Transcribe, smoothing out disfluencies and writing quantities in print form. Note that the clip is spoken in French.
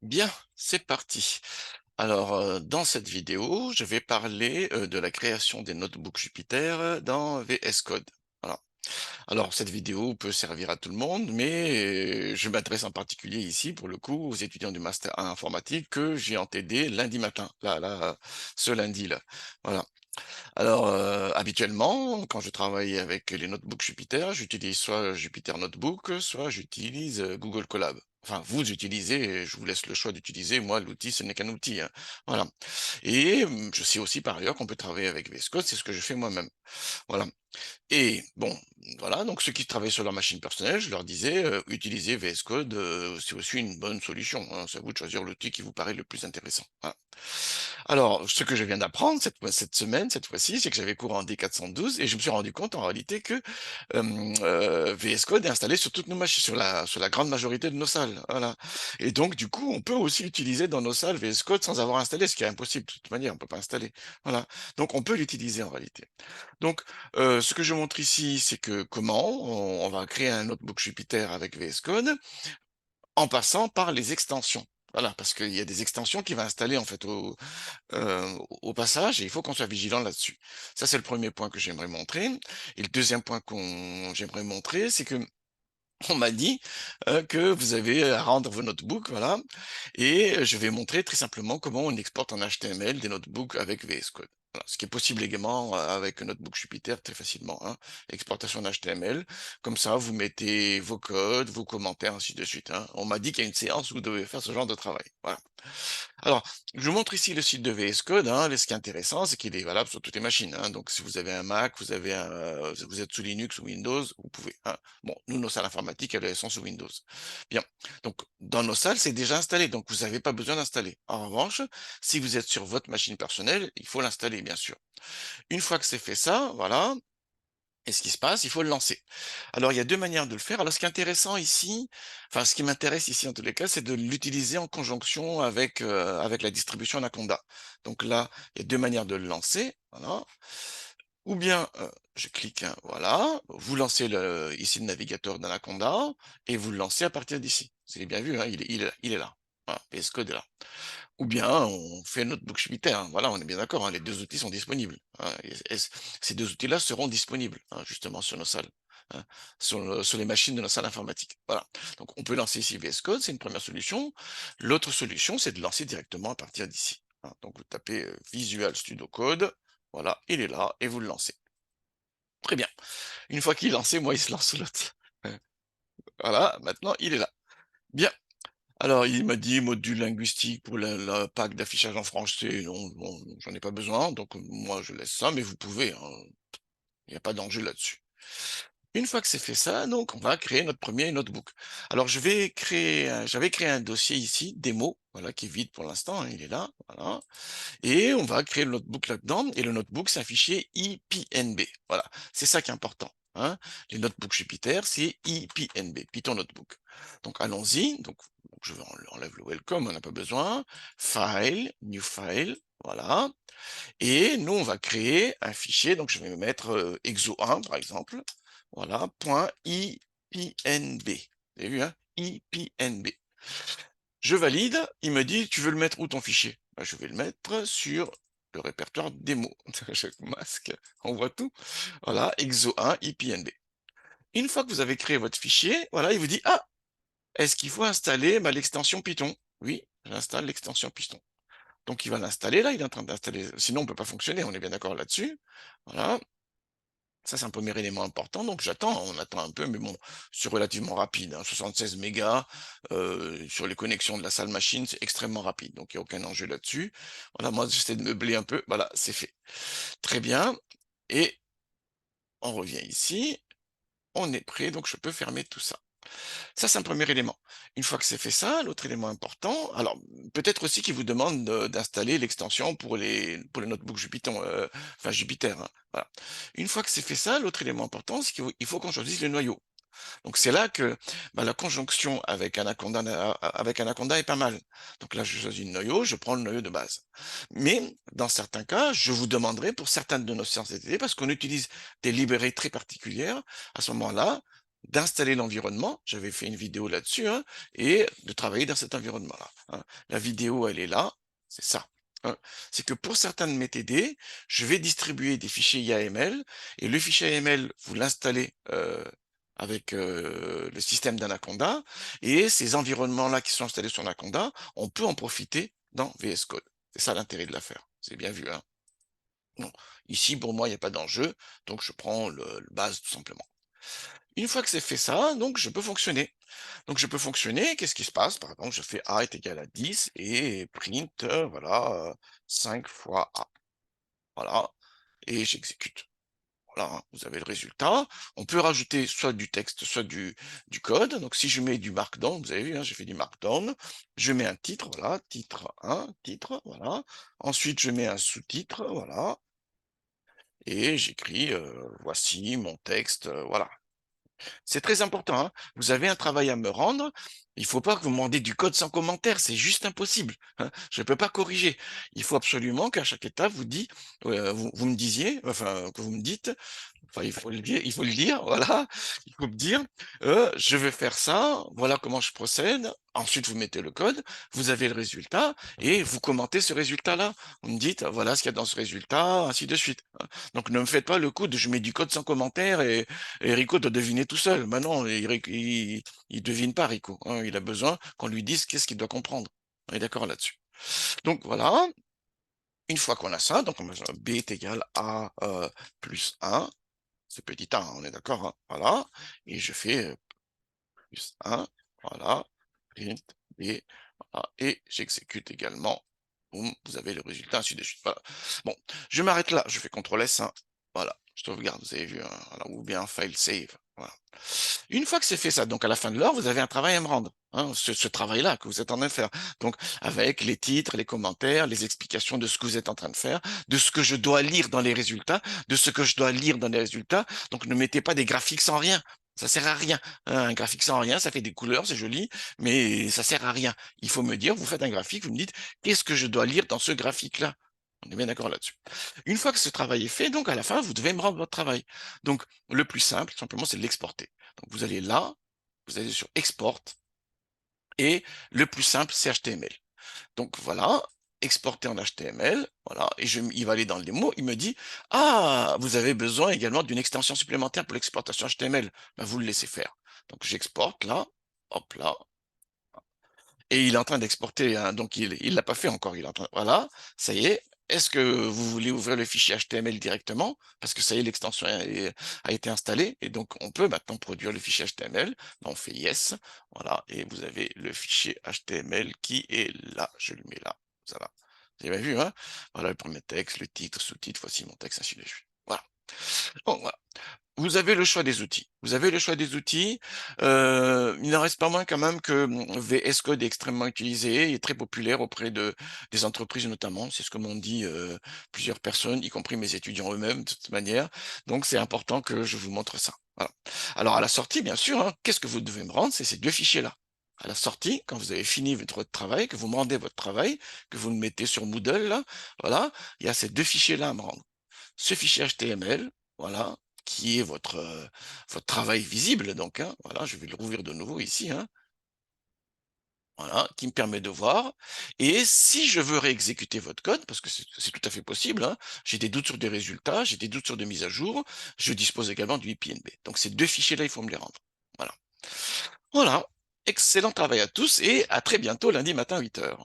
Bien, c'est parti. Alors, dans cette vidéo, je vais parler, de la création des notebooks Jupyter, dans VS Code. Voilà. Alors cette vidéo peut servir à tout le monde, mais je m'adresse en particulier ici, pour le coup, aux étudiants du master 1 informatique que j'ai en TD lundi matin, ce lundi-là. Voilà. Alors, habituellement, quand je travaille avec les notebooks Jupyter, j'utilise soit Jupyter Notebook, soit j'utilise, Google Colab. Enfin, vous utilisez, je vous laisse le choix d'utiliser, moi l'outil ce n'est qu'un outil, hein. Voilà. Et je sais aussi par ailleurs qu'on peut travailler avec VS Code, c'est ce que je fais moi-même. Voilà. Et bon, voilà, donc ceux qui travaillent sur leur machine personnelle, je leur disais, utilisez VS Code, c'est aussi une bonne solution, hein. C'est à vous de choisir l'outil qui vous paraît le plus intéressant. Voilà. Alors, ce que je viens d'apprendre cette semaine, cette fois-ci, c'est que j'avais cours en D412 et je me suis rendu compte en réalité que VS Code est installé sur toutes nos machines, sur la grande majorité de nos salles. Voilà. Et donc, du coup, on peut aussi utiliser dans nos salles VS Code sans avoir installé, ce qui est impossible de toute manière, on peut pas installer. Voilà. Donc, on peut l'utiliser en réalité. Donc, ce que je montre ici, c'est que comment on va créer un notebook Jupyter avec VS Code en passant par les extensions. Voilà, parce qu'il y a des extensions qui va installer en fait au passage, et il faut qu'on soit vigilant là-dessus. Ça, c'est le premier point que j'aimerais montrer. Et le deuxième point qu'on j'aimerais montrer, c'est que on m'a dit que vous avez à rendre vos notebooks, voilà, et je vais montrer très simplement comment on exporte en HTML des notebooks avec VS Code. Voilà, ce qui est possible également avec un notebook Jupyter très facilement, hein. Exportation en HTML, comme ça vous mettez vos codes, vos commentaires, ainsi de suite, hein. On m'a dit qu'il y a une séance où vous devez faire ce genre de travail. Voilà. Alors, je vous montre ici le site de VS Code, hein. Ce qui est intéressant, c'est qu'il est valable sur toutes les machines, hein. Donc, si vous avez un Mac, vous êtes sous Linux ou Windows, vous pouvez, hein. Bon, nous, nos salles informatiques, elles sont sous Windows. Bien. Donc, dans nos salles, c'est déjà installé. Donc, vous n'avez pas besoin d'installer. En revanche, si vous êtes sur votre machine personnelle, il faut l'installer, bien sûr. Une fois que c'est fait ça, voilà. Et ce qui se passe, il faut le lancer. Alors, il y a 2 manières de le faire. Alors, ce qui est intéressant ici, enfin, ce qui m'intéresse ici en tous les cas, c'est de l'utiliser en conjonction avec la distribution Anaconda. Donc là, il y a 2 manières de le lancer, voilà. Ou bien, je clique, hein, voilà, vous lancez ici le navigateur d'Anaconda et vous le lancez à partir d'ici. Vous avez bien vu, hein, il est là. Voilà, VS Code est là. Ou bien on fait notre book Jupyter, hein. Voilà, on est bien d'accord, hein, les 2 outils sont disponibles, hein, ces 2 outils-là seront disponibles, hein, justement sur nos salles, hein, sur les machines de nos salles informatiques. Voilà. Donc on peut lancer ici VS Code, c'est une première solution. L'autre solution, c'est de lancer directement à partir d'ici, hein. Donc vous tapez, Visual Studio Code, voilà, il est là et vous le lancez. Très bien. Une fois qu'il est lancé, moi, il se lance l'autre. Voilà, maintenant il est là. Bien. Alors, il m'a dit module linguistique pour la PAC d'affichage en français. Non, bon, j'en ai pas besoin, donc moi je laisse ça, mais vous pouvez, hein, il n'y a pas d'enjeu là-dessus. Une fois que c'est fait ça, donc on va créer notre premier notebook. Alors j'avais créé un dossier ici, démo, voilà, qui est vide pour l'instant, hein, il est là, voilà. Et on va créer le notebook là-dedans, et le notebook, c'est un fichier IPNB. Voilà, c'est ça qui est important, hein. Les notebooks Jupyter, c'est IPNB, Python Notebook. Donc allons-y, donc je vais enlève le welcome, on n'a pas besoin. File, new file, voilà. Et nous, on va créer un fichier, donc je vais mettre exo1 par exemple, voilà, .ipnb. Vous avez vu, hein, IPNB. Je valide, il me dit, tu veux le mettre où ton fichier? Ben, je vais le mettre sur le répertoire démo. Je masque, on voit tout. Voilà, exo1, IPNB. Une fois que vous avez créé votre fichier, voilà, il vous dit, ah, est-ce qu'il faut installer l'extension Python? Oui, j'installe l'extension Python. Donc il va l'installer là, il est en train d'installer, sinon on peut pas fonctionner, on est bien d'accord là-dessus. Voilà, ça c'est un premier élément important, donc on attend un peu, mais bon, c'est relativement rapide, hein, 76 mégas, sur les connexions de la salle machine, c'est extrêmement rapide, donc il n'y a aucun enjeu là-dessus. Voilà, moi j'essaie de meubler un peu, voilà, c'est fait. Très bien, et on revient ici, on est prêt, donc je peux fermer tout ça. Ça, c'est un premier élément. Une fois que c'est fait ça, l'autre élément important, alors peut-être aussi qu'il vous demande d'installer l'extension pour les notebooks Jupyter, enfin Jupyter, hein, voilà. Une fois que c'est fait ça, l'autre élément important, c'est qu'il faut qu'on choisisse le noyau. Donc c'est là que la conjonction avec Anaconda est pas mal. Donc là, je choisis le noyau, je prends le noyau de base. Mais dans certains cas, je vous demanderai pour certaines de nos séances TTD, parce qu'on utilise des librairies très particulières, à ce moment-là, d'installer l'environnement, j'avais fait une vidéo là-dessus, hein, et de travailler dans cet environnement-là, hein. La vidéo, elle est là, c'est ça, hein. C'est que pour certains de mes TD, je vais distribuer des fichiers YAML et le fichier YAML, vous l'installez, avec, le système d'Anaconda et ces environnements-là qui sont installés sur Anaconda, on peut en profiter dans VS Code. C'est ça l'intérêt de l'affaire. C'est bien vu, hein? Non. Ici, pour moi, il n'y a pas d'enjeu, donc je prends le base tout simplement. Une fois que c'est fait ça, donc je peux fonctionner. Donc je peux fonctionner, qu'est-ce qui se passe? Par exemple, je fais A est égal à 10 et print, voilà, 5 fois A. Voilà, et j'exécute. Voilà, hein, vous avez le résultat. On peut rajouter soit du texte, soit du code. Donc si je mets du markdown, vous avez vu, hein, j'ai fait du markdown. Je mets un titre, voilà, titre 1, titre, voilà. Ensuite, je mets un sous-titre, voilà. Et j'écris, voici mon texte, voilà. C'est très important, hein. Vous avez un travail à me rendre. Il ne faut pas que vous me demandiez du code sans commentaire, c'est juste impossible, hein. Je ne peux pas corriger. Il faut absolument qu'à chaque étape, vous me disiez, enfin, que vous me dites, enfin, il faut le dire, voilà. Il faut me dire, je vais faire ça, voilà comment je procède. Ensuite, vous mettez le code, vous avez le résultat et vous commentez ce résultat-là. Vous me dites, voilà ce qu'il y a dans ce résultat, ainsi de suite, hein. Donc, ne me faites pas le coup de je mets du code sans commentaire et Rico doit deviner tout seul. Maintenant, il devine pas, Rico, hein. Il a besoin qu'on lui dise qu'est-ce qu'il doit comprendre. On est d'accord là-dessus. Donc, voilà. Une fois qu'on a ça, donc B est égal à plus 1. C'est petit a, on est d'accord, hein, voilà. Et je fais plus 1, voilà, print B, voilà, et j'exécute également. Boum, vous avez le résultat, ainsi de suite. Voilà. Bon, je m'arrête là, je fais CTRL S, hein, voilà, je sauvegarde, vous avez vu, hein, voilà, ou bien file save. Voilà. Une fois que c'est fait ça, donc à la fin de l'heure, vous avez un travail à me rendre, hein, ce travail-là que vous êtes en train de faire. Donc, avec les titres, les commentaires, les explications de ce que vous êtes en train de faire, de ce que je dois lire dans les résultats, de ce que je dois lire dans les résultats. Donc, ne mettez pas des graphiques sans rien. Ça sert à rien, hein. Un graphique sans rien, ça fait des couleurs, c'est joli, mais ça sert à rien. Il faut me dire, vous faites un graphique, vous me dites, qu'est-ce que je dois lire dans ce graphique-là? On est bien d'accord là-dessus. Une fois que ce travail est fait, donc à la fin, vous devez me rendre votre travail. Donc, le plus simple, simplement, c'est de l'exporter. Donc, vous allez là, vous allez sur Export, et le plus simple, c'est HTML. Donc, voilà, exporter en HTML, voilà, et il va aller dans les mots, il me dit, ah, vous avez besoin également d'une extension supplémentaire pour l'exportation HTML. Ben, vous le laissez faire. Donc, j'exporte là, hop là, et il est en train d'exporter, hein, donc il l'a pas fait encore, il est en train, voilà, ça y est. Est-ce que vous voulez ouvrir le fichier HTML directement? Parce que ça y est, l'extension a été installée, et donc on peut maintenant produire le fichier HTML. Ben, on fait yes, voilà, et vous avez le fichier HTML qui est là, je le mets là, voilà. Vous avez vu, hein? Voilà le premier texte, le titre, sous-titre, voici mon texte, ainsi de suite. Voilà. Bon, voilà. Vous avez le choix des outils. Vous avez le choix des outils. Il n'en reste pas moins quand même que VS Code est extrêmement utilisé et très populaire auprès des entreprises notamment. C'est ce que m'ont dit plusieurs personnes, y compris mes étudiants eux-mêmes de toute manière. Donc c'est important que je vous montre ça. Voilà. Alors à la sortie, bien sûr, hein, qu'est-ce que vous devez me rendre? C'est ces deux fichiers-là. À la sortie, quand vous avez fini votre travail, que vous me rendez votre travail, que vous le mettez sur Moodle, là, voilà, il y a ces deux fichiers-là à me rendre. Ce fichier HTML, voilà, qui est votre travail visible, donc, hein, voilà, je vais le rouvrir de nouveau ici, hein, voilà, qui me permet de voir. Et si je veux réexécuter votre code, parce que c'est tout à fait possible, hein, j'ai des doutes sur des résultats, j'ai des doutes sur des mises à jour, je dispose également du IPNB. Donc ces deux fichiers-là, il faut me les rendre. Voilà. Voilà. Excellent travail à tous et à très bientôt lundi matin 8 h.